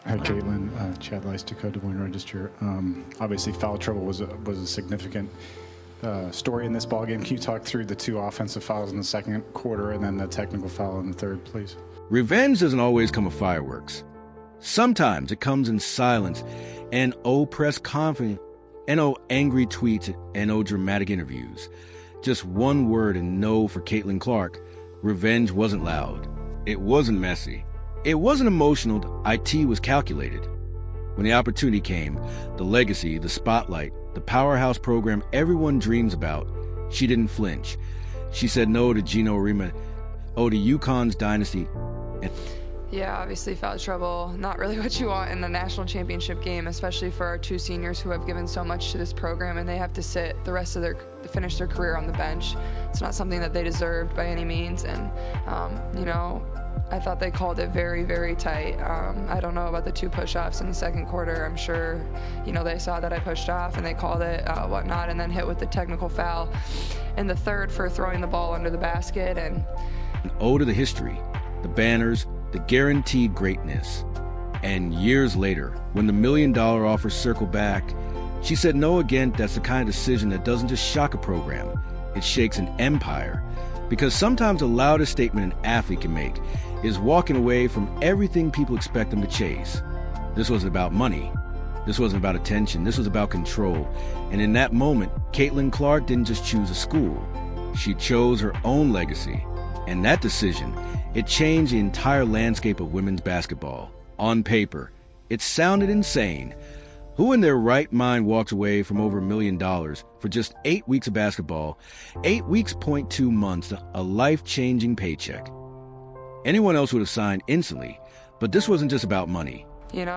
Hi, Caitlin. Chad Lice, Dakota Des Moines Register. Obviously, foul trouble was a significant story in this ballgame. Can you talk through the 2 offensive fouls in the second quarter and then the technical foul in the third, please? Revenge doesn't always come with fireworks. Sometimes it comes in silence and press conference and angry tweets and dramatic interviews. Just one word and no for Caitlin Clark. Revenge wasn't loud. It wasn't messy. It wasn't emotional. IT was calculated. When the opportunity came, the legacy, the spotlight, the powerhouse program everyone dreams about, she didn't flinch. She said no to Geno Auriemma, to UConn's dynasty. Yeah, obviously foul trouble, not really what you want in the national championship game, especially for our 2 seniors who have given so much to this program and they have to sit the rest of finish their career on the bench. It's not something that they deserved by any means, and I thought they called it very, very tight. I don't know about the 2 push-offs in the second quarter. I'm sure, they saw that I pushed off and they called it whatnot, and then hit with the technical foul in the third for throwing the ball under the basket. And an ode to the history, the banners, the guaranteed greatness. And years later, when the $1 million offer circled back, she said no again. That's the kind of decision that doesn't just shock a program, it shakes an empire. Because sometimes the loudest statement an athlete can make is walking away from everything people expect them to chase. This wasn't about money. This wasn't about attention. This was about control. And in that moment, Caitlin Clark didn't just choose a school. She chose her own legacy. And that decision, it changed the entire landscape of women's basketball. On paper, it sounded insane. Who in their right mind walks away from over $1 million for just 8 weeks of basketball, 8 weeks, 0.2 months, a life-changing paycheck? Anyone else would have signed instantly, but this wasn't just about money.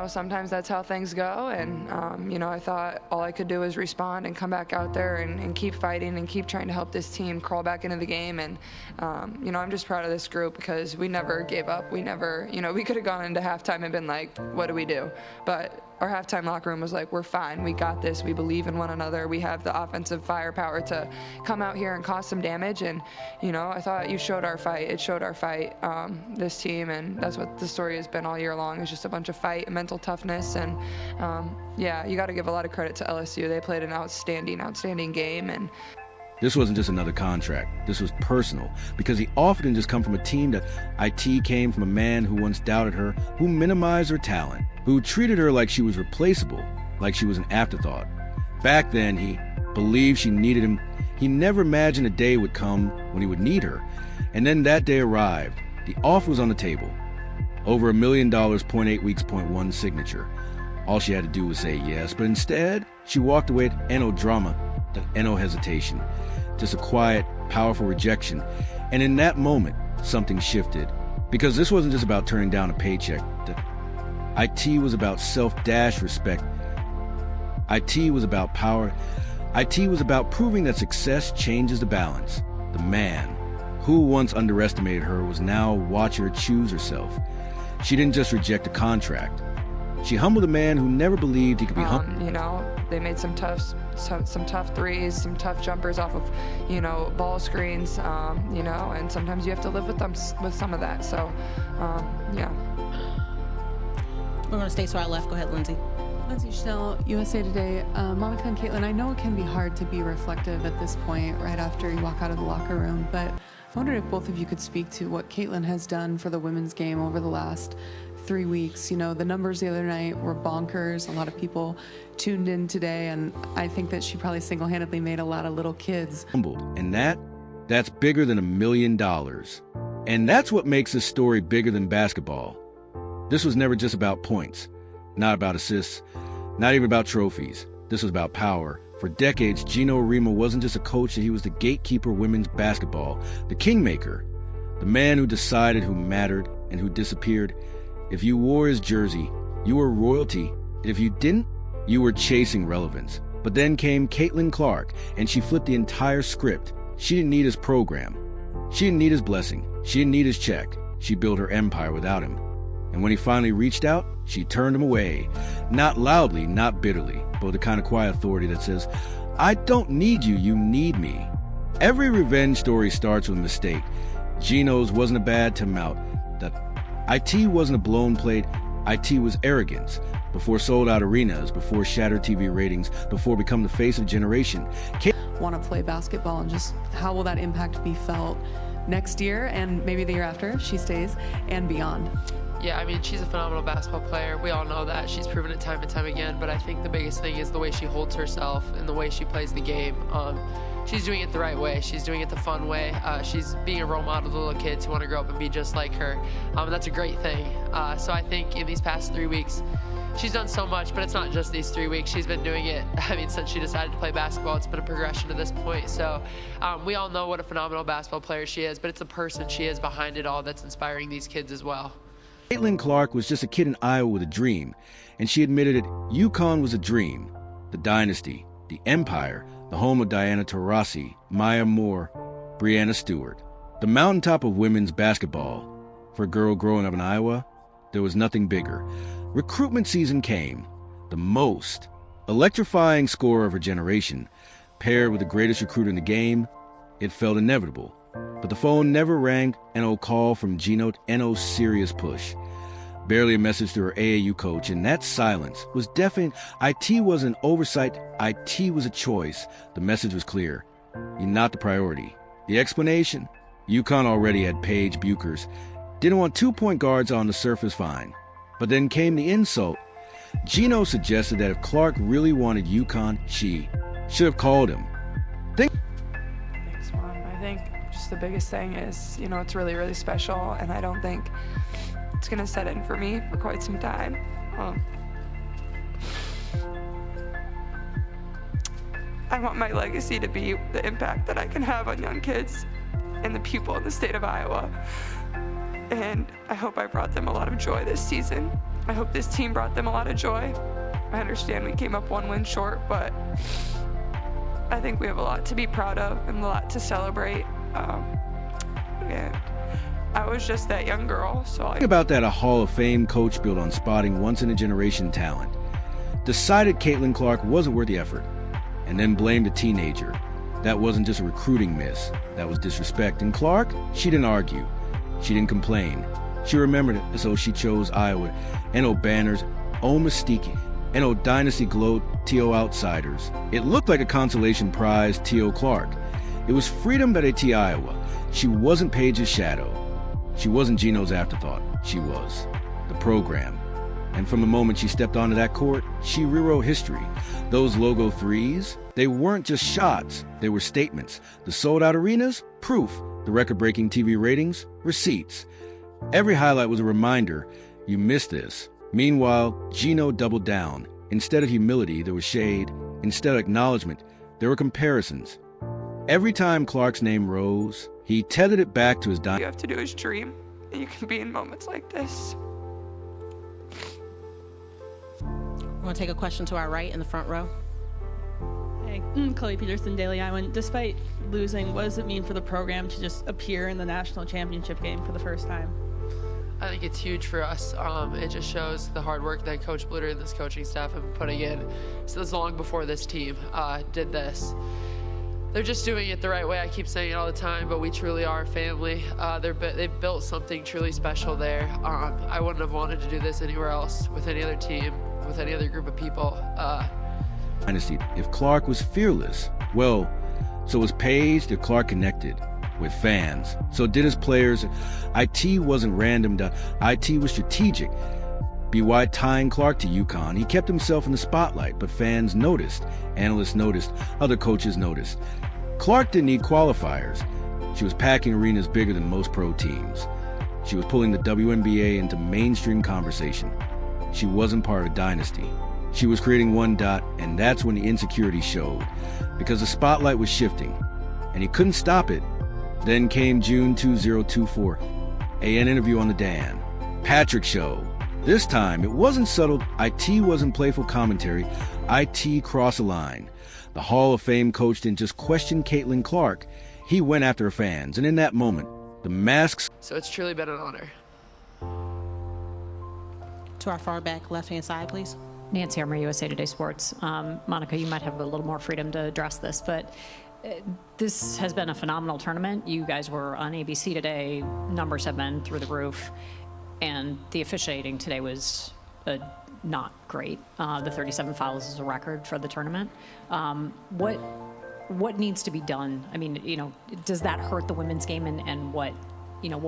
Sometimes that's how things go, and, I thought all I could do was respond and come back out there and keep fighting and keep trying to help this team crawl back into the game, and, I'm just proud of this group because we never gave up. We never, we could have gone into halftime and been like, what do we do? But our halftime locker room was like, we're fine, we got this, we believe in one another, we have the offensive firepower to come out here and cause some damage, and, I thought you showed our fight. It showed our fight, this team, and that's what the story has been all year long. It's just a bunch of fight and mental toughness, and, you got to give a lot of credit to LSU. They played an outstanding game, and this wasn't just another contract. This was personal, because he often didn't just come from a team. That IT came from a man who once doubted her, who minimized her talent, who treated her like she was replaceable, like she was an afterthought. Back then, he believed she needed him. He never imagined a day would come when he would need her. And then that day arrived. The offer was on the table. Over $1 million, 0.8 weeks, 0.1 signature. All she had to do was say yes, but instead, she walked away with no drama, no hesitation. Just a quiet, powerful rejection. And in that moment, something shifted. Because this wasn't just about turning down a paycheck. IT was about self-respect. IT was about power. IT was about proving that success changes the balance. The man who once underestimated her was now watching her choose herself. She didn't just reject a contract. She humbled a man who never believed he could be humbled. They made some tough threes, some tough jumpers off of, ball screens, and sometimes you have to live with some of that. So, yeah. We're going to stay to our left. Go ahead, Lindsay. Lindsay Schnell, USA Today. Monica and Caitlin, I know it can be hard to be reflective at this point, right after you walk out of the locker room, but I wondered if both of you could speak to what Caitlin has done for the women's game over the last 3 weeks. The numbers the other night were bonkers. A lot of people tuned in today, and I think that she probably single-handedly made a lot of little kids humbled. And that's bigger than $1 million. And that's what makes this story bigger than basketball. This was never just about points, not about assists, not even about trophies. This was about power. For decades, Geno Auriemma wasn't just a coach, he was the gatekeeper of women's basketball, the kingmaker, the man who decided who mattered and who disappeared. If you wore his jersey, you were royalty. And if you didn't, you were chasing relevance. But then came Caitlin Clark, and she flipped the entire script. She didn't need his program. She didn't need his blessing. She didn't need his check. She built her empire without him. And when he finally reached out, she turned him away. Not loudly, not bitterly, but with the kind of quiet authority that says, I don't need you, you need me. Every revenge story starts with a mistake. Geno's wasn't a bad timeout. That IT wasn't a blown play. IT was arrogance. Before sold-out arenas, before shattered TV ratings, before become the face of a generation. Want to play basketball, and just how will that impact be felt next year and maybe the year after if she stays and beyond? Yeah, I mean, she's a phenomenal basketball player. We all know that. She's proven it time and time again, but I think the biggest thing is the way she holds herself and the way she plays the game. She's doing it the right way. She's doing it the fun way. She's being a role model to little kids who want to grow up and be just like her. That's a great thing. So I think in these past 3 weeks, she's done so much, but it's not just these 3 weeks. She's been doing it, I mean, since she decided to play basketball. It's been a progression to this point. So we all know what a phenomenal basketball player she is, but it's the person she is behind it all that's inspiring these kids as well. Caitlin Clark was just a kid in Iowa with a dream, and she admitted it. UConn was a dream. The dynasty, the empire, the home of Diana Taurasi, Maya Moore, Breanna Stewart. The mountaintop of women's basketball. For a girl growing up in Iowa, there was nothing bigger. Recruitment season came. The most electrifying scorer of her generation, paired with the greatest recruiter in the game, it felt inevitable. But the phone never rang. N.O. call from Geno. N.O. serious push. Barely a message to her AAU coach, and that silence was deafening. IT was an oversight. IT was a choice. The message was clear. You're not the priority. The explanation? UConn already had Paige Buchers. Didn't want 2-point guards on the surface, fine. But then came the insult. Geno suggested that if Clark really wanted UConn, she should have called him. Thanks, Mom. I think just the biggest thing is, it's really, really special, and I don't think it's going to set in for me for quite some time. I want my legacy to be the impact that I can have on young kids and the people in the state of Iowa. And I hope I brought them a lot of joy this season. I hope this team brought them a lot of joy. I understand we came up 1 win short, but I think we have a lot to be proud of and a lot to celebrate. And I was just that young girl, so Think about that, a Hall of Fame coach built on spotting once-in-a-generation talent. Decided Caitlin Clark wasn't worth the effort, and then blamed a teenager. That wasn't just a recruiting miss. That was disrespect. And Clark, she didn't argue. She didn't complain. She remembered it, so she chose Iowa. N.O. banners, O mystique, N.O. dynasty glow, T.O. outsiders. It looked like a consolation prize, T.O. Clark. It was freedom that AT Iowa. She wasn't Paige's shadow. She wasn't Geno's afterthought. She was the program. And from the moment she stepped onto that court, she rewrote history. Those logo threes, they weren't just shots. They were statements. The sold-out arenas, proof. The record-breaking TV ratings, receipts. Every highlight was a reminder, you missed this. Meanwhile, Geno doubled down. Instead of humility, there was shade. Instead of acknowledgement, there were comparisons. Every time Clark's name rose, he tethered it back to his you have to do is dream, and you can be in moments like this. I want to take a question to our right in the front row. Hey, Chloe Peterson, Daily Iowan. Despite losing, what does it mean for the program to just appear in the national championship game for the first time? I think it's huge for us. It just shows the hard work that Coach Bluter and this coaching staff have been putting in. So this long before this team did this. They're just doing it the right way. I keep saying it all the time, but we truly are a family. They've built something truly special there. I wouldn't have wanted to do this anywhere else with any other team, with any other group of people. Dynasty. If Clark was fearless, well, so was Paige. That Clark connected with fans. So did his players. IT wasn't random. IT was strategic. BY tying Clark to UConn. He kept himself in the spotlight, but fans noticed. Analysts noticed. Other coaches noticed. Clark didn't need qualifiers. She was packing arenas bigger than most pro teams. She was pulling the WNBA into mainstream conversation. She wasn't part of a dynasty. She was creating one dot, and that's when the insecurity showed, because the spotlight was shifting, and he couldn't stop it. Then came June 2024, an interview on the Dan Patrick Show. This time, it wasn't subtle. IT wasn't playful commentary. IT crossed a line. The Hall of Fame coach didn't just question Caitlin Clark. He went after her fans, and in that moment, the masks... So it's truly been an honor. To our far back left-hand side, please. Nancy Armour, USA Today Sports. Monica, you might have a little more freedom to address this, but this has been a phenomenal tournament. You guys were on ABC today. Numbers have been through the roof. and the officiating today was not great. The 37 fouls is a record for the tournament. What needs to be done? I mean, does that hurt the women's game, and what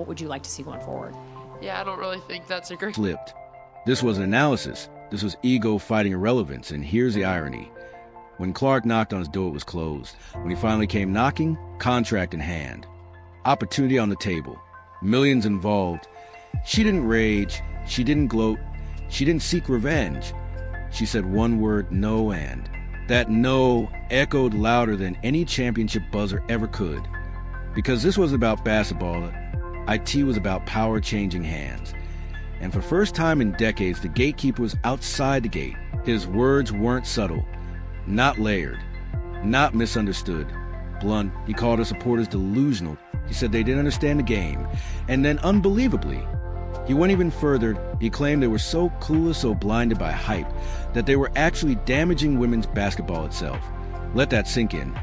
would you like to see going forward? Yeah, I don't really think that's a great... Flipped. This wasn't analysis. This was ego fighting irrelevance, and here's the irony. When Clark knocked on his door, it was closed. When he finally came knocking, contract in hand. Opportunity on the table. Millions involved. She didn't rage. She didn't gloat. She didn't seek revenge. She said one word, no, and that no echoed louder than any championship buzzer ever could. Because this wasn't about basketball. IT was about power changing hands. And for first time in decades, the gatekeeper was outside the gate. His words weren't subtle, not layered, not misunderstood. Blunt, he called his supporters delusional. He said they didn't understand the game. And then, unbelievably, he went even further. He claimed they were so clueless, so blinded by hype, that they were actually damaging women's basketball itself. Let that sink in.